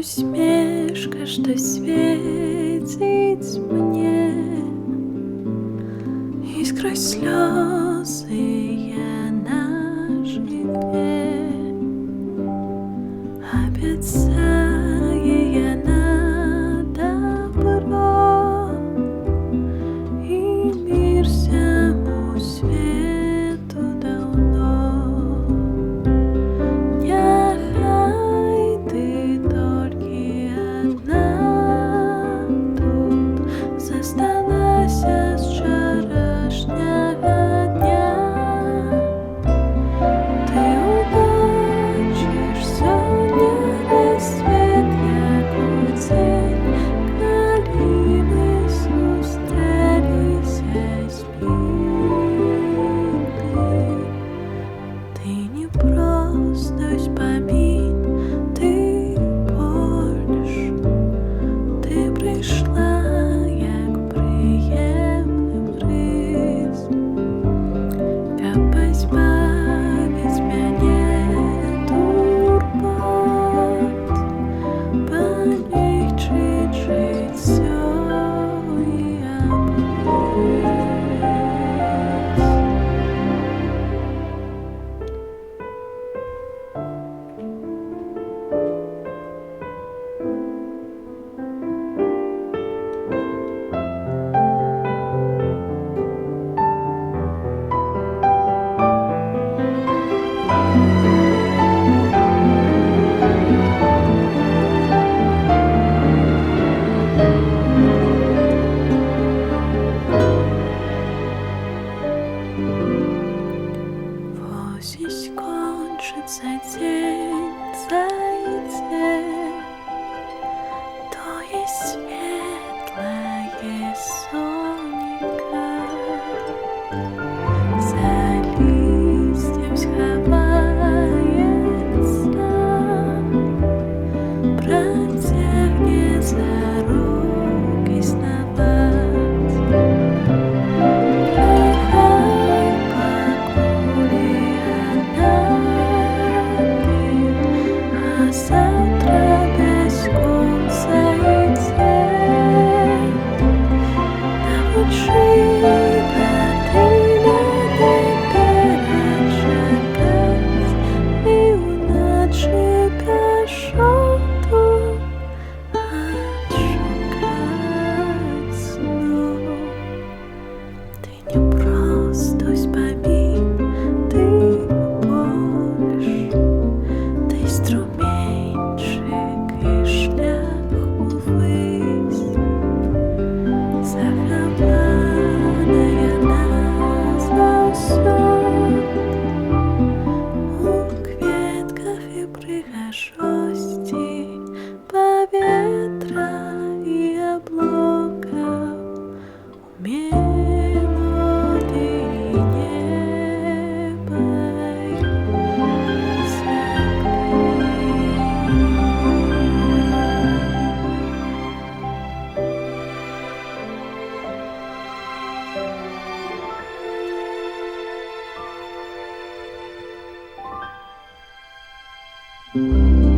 усмешка, что светит мне, и сквозь слезы я на живе, обещая на добро и мир всему свету давно. Нехай ты только одна тут засталася з вчорашнього дня. Ти убачиш сьогодні розсвіт, як у день, коли ми зустрілися спіли. Ти не просто вспомін, ти больш, ти прийшла, як приємний бриз, каб позбавить мене турбот, полегчить життя і образ. Вот здесь кончится день, зайдет, то есть светлое сонечко, за листьем сховается, протягнет за руки снова. Завтра без конца и день научи ты надо чекать и уночі пішоту отшукать сну. Ты не просто вспомин, ты больш, ты струменьчик и шлях увысь, захованная назавсёд у кветках и прыгажости, поветра и облаков, у мелодии неба и земли.